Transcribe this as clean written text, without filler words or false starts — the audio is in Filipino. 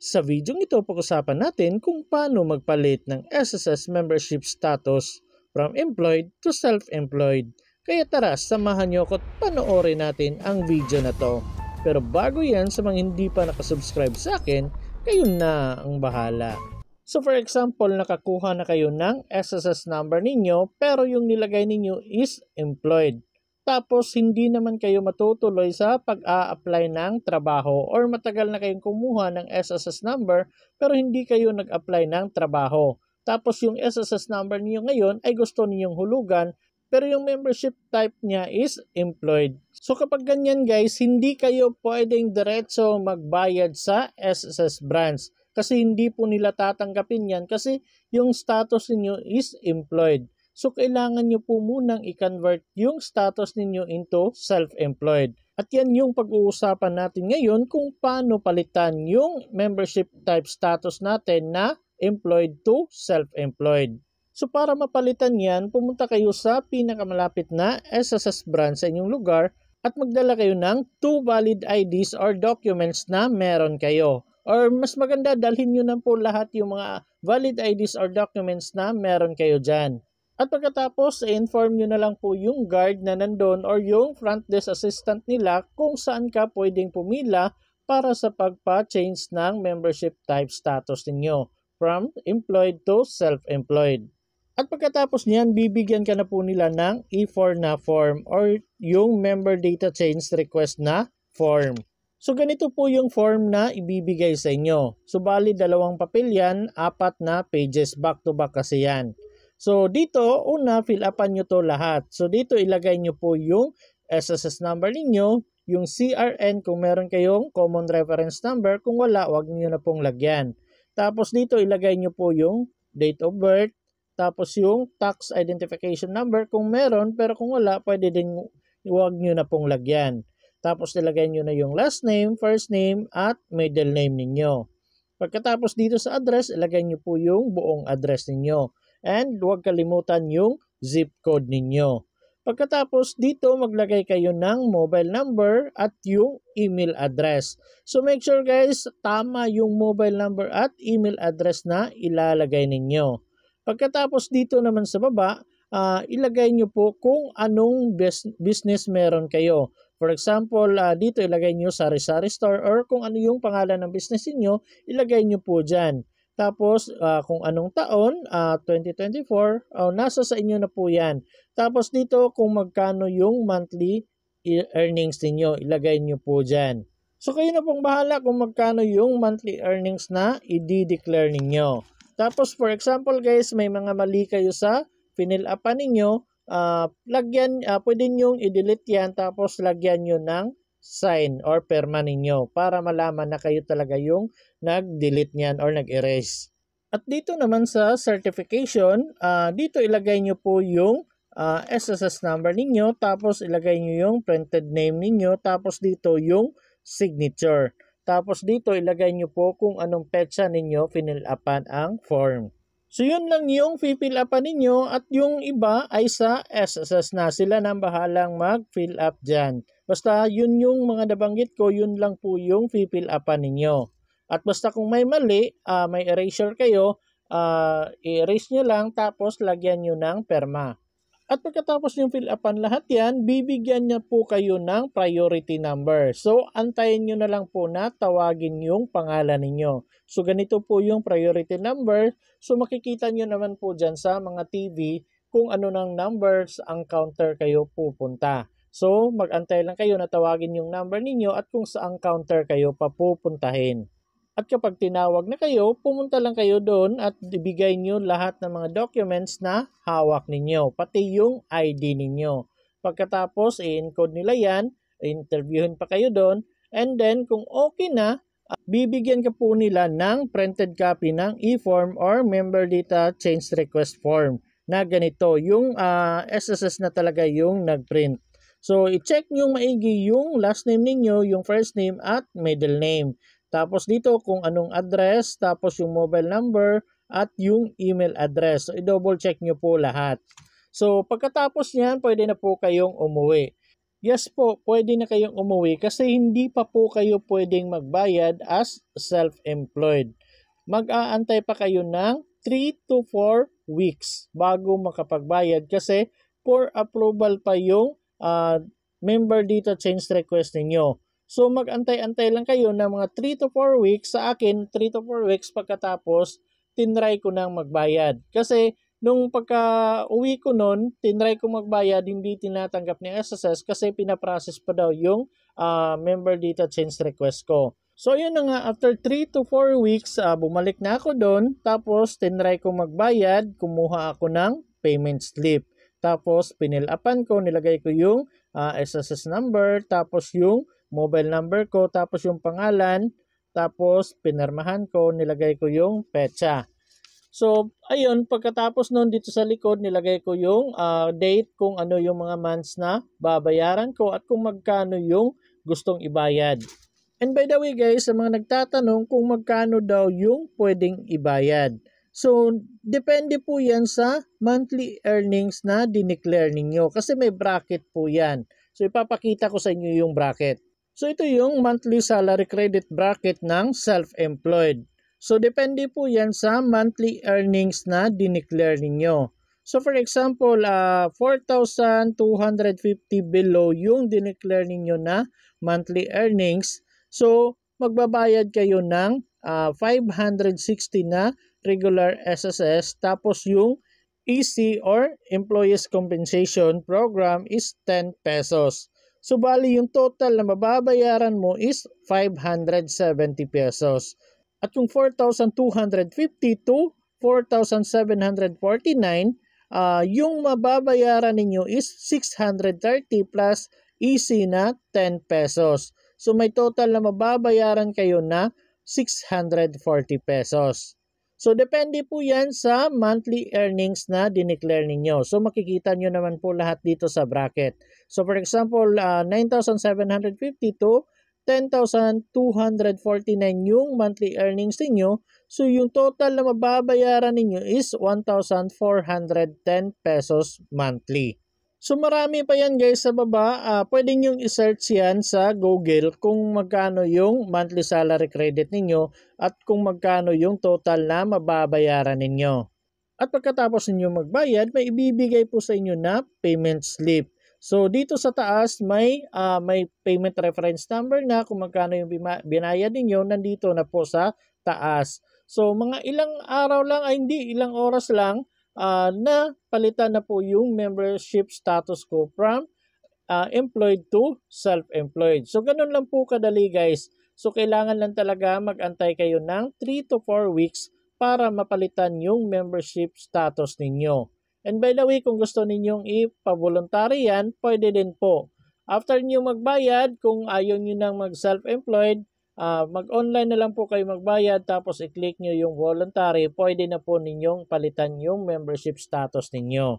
Sa video ito, pag-usapan natin kung paano magpalit ng SSS membership status from employed to self-employed. Kaya tara, samahan nyo ako at panoorin natin ang video na to. Pero bago yan, sa mga hindi pa nakasubscribe sa akin, kayo na ang bahala. So for example, nakakuha na kayo ng SSS number ninyo pero yung nilagay ninyo is employed. Tapos hindi naman kayo matutuloy sa pag-a-apply ng trabaho or matagal na kayong kumuha ng SSS number pero hindi kayo nag-apply ng trabaho. Tapos yung SSS number niyo ngayon ay gusto ninyong hulugan pero yung membership type niya is employed. So kapag ganyan guys, hindi kayo pwedeng diretso magbayad sa SSS branch kasi hindi po nila tatanggapin yan kasi yung status niyo is employed. So, kailangan nyo po munang i-convert yung status ninyo into self-employed. At yan yung pag-uusapan natin ngayon kung paano palitan yung membership type status natin na employed to self-employed. So, para mapalitan yan, pumunta kayo sa pinakamalapit na SSS branch sa inyong lugar at magdala kayo ng 2 valid IDs or documents na meron kayo. Or mas maganda, dalhin nyo na po lahat yung mga valid IDs or documents na meron kayo dyan. At pagkatapos, i-inform nyo na lang po yung guard na nandun or yung front desk assistant nila kung saan ka pwedeng pumila para sa pagpa-change ng membership type status ninyo from employed to self-employed. At pagkatapos niyan, bibigyan ka na po nila ng E4 na form or yung member data change request na form. So ganito po yung form na ibibigay sa inyo. So bali 2 papel yan, 4 na pages, back to back kasi yan. So dito, una, fill upan nyo to lahat. So dito, ilagay nyo po yung SSS number ninyo, yung CRN kung meron kayong common reference number. Kung wala, wag nyo na pong lagyan. Tapos dito, ilagay nyo po yung date of birth. Tapos yung tax identification number kung meron, pero kung wala, pwede din wag nyo na pong lagyan. Tapos ilagay nyo na yung last name, first name, at middle name ninyo. Pagkatapos dito sa address, ilagay nyo po yung buong address ninyo. And huwag kalimutan yung zip code ninyo. Pagkatapos dito maglagay kayo ng mobile number at yung email address. So make sure guys, tama yung mobile number at email address na ilalagay ninyo. Pagkatapos dito naman sa baba, ilagay nyo po kung anong business meron kayo. For example, dito ilagay nyo sari-sari store or kung ano yung pangalan ng business niyo, ilagay nyo po dyan. Tapos kung anong taon, 2024, nasa sa inyo na po yan. Tapos dito kung magkano yung monthly earnings niyo, ilagay nyo po dyan. So kayo na pong bahala kung magkano yung monthly earnings na i-declare ninyo. Tapos for example guys, may mga mali kayo sa fill upan ninyo, pwede nyong i-delete yan tapos lagyan nyo ng sign or perma ninyo para malaman na kayo talaga yung nag-delete niyan or nag-erase. At dito naman sa certification, dito ilagay nyo po yung SSS number ninyo, tapos ilagay nyo yung printed name ninyo, tapos dito yung signature. Tapos dito ilagay nyo po kung anong petsa ninyo fill upan ang form. So yun lang yung fill upan ninyo at yung iba ay sa SSS na, sila nang bahalang mag-fill up dyan. Basta yun yung mga nabanggit ko, yun lang po yung fill upan ninyo. At basta kung may mali, may erasure kayo, i-erase nyo lang tapos lagyan nyo ng perma. At pagkatapos yung fill upan lahat yan, bibigyan niya po kayo ng priority number. So, antayin nyo na lang po na tawagin yung pangalan ninyo. So, ganito po yung priority number. So, makikita nyo naman po dyan sa mga TV kung ano ng numbers ang counter kayo pupunta. So, mag-antay lang kayo na tawagin yung number ninyo at kung saang counter kayo papupuntahin. At kapag tinawag na kayo, pumunta lang kayo doon at ibigay nyo lahat ng mga documents na hawak ninyo, pati yung ID ninyo. Pagkatapos, i-encode nila yan, interviewin pa kayo doon, and then kung okay na, bibigyan ka po nila ng printed copy ng e-form or member data change request form na ganito, yung SSS na talaga yung nag-print. So, i-check nyo maigi yung last name ninyo, yung first name at middle name. Tapos dito kung anong address, tapos yung mobile number at yung email address. So i-double check nyo po lahat. So pagkatapos niyan, pwede na po kayong umuwi. yes po, pwede na kayong umuwi kasi hindi pa po kayo pwedeng magbayad as self-employed. Mag-aantay pa kayo ng 3 to 4 weeks bago makapagbayad kasi for approval pa yung member dito change request ninyo. So mag-antay-antay lang kayo ng mga 3 to 4 weeks. Sa akin, 3 to 4 weeks pagkatapos, tinry ko nang magbayad. Kasi nung pagka-uwi ko nun, tinry ko magbayad, hindi tinatanggap ni SSS kasi pinaprocess pa daw yung member data change request ko. So yun na nga, after 3 to 4 weeks, bumalik na ako doon. Tapos tinry ko magbayad, kumuha ako ng payment slip. Tapos pinilapan ko, nilagay ko yung SSS number, tapos yung mobile number ko, tapos yung pangalan, tapos pinirmahan ko, nilagay ko yung petsa. So, ayun, pagkatapos nun dito sa likod, nilagay ko yung date kung ano yung mga months na babayaran ko at kung magkano yung gustong ibayad. And by the way guys, sa mga nagtatanong kung magkano daw yung pwedeng ibayad. So, depende po yan sa monthly earnings na dineclare ninyo kasi may bracket po yan. So, ipapakita ko sa inyo yung bracket. So, ito yung monthly salary credit bracket ng self-employed. So, depende po yan sa monthly earnings na dineclare ninyo. So, for example, 4,250 below yung dineclare ninyo na monthly earnings. So, magbabayad kayo ng 560 na regular SSS. Tapos yung EC or Employees Compensation Program is 10 pesos. So, bali yung total na mababayaran mo is 570 pesos. At yung 4,250 to 4,749, yung mababayaran ninyo is 630 plus EC na 10 pesos. So, may total na mababayaran kayo na 640 pesos. So, depende po yan sa monthly earnings na dineclare ninyo. So, makikita nyo naman po lahat dito sa bracket. So, for example, 9,750 to 10,249 yung monthly earnings ninyo. So, yung total na mababayaran ninyo is 1,410 pesos monthly. So, marami pa yan guys sa baba. Pwede nyo i-search yan sa Google kung magkano yung monthly salary credit ninyo at kung magkano yung total na mababayaran ninyo. At pagkatapos ninyo magbayad, may ibibigay po sa inyo na payment slip. So, dito sa taas, may payment reference number na kung magkano yung binayad ninyo, nandito na po sa taas. So, mga ilang araw lang, hindi, ilang oras lang, na palitan na po yung membership status ko from employed to self-employed. So, ganun lang po kadali guys. So, kailangan lang talaga mag-antay kayo ng 3 to 4 weeks para mapalitan yung membership status ninyo. And by the way, kung gusto ninyong ipa-voluntary yan, pwede din po. After nyo magbayad, kung ayaw nyo nang mag-self-employed, mag-online na lang po kayo magbayad tapos i-click nyo yung voluntary, pwede na po ninyong palitan yung membership status ninyo.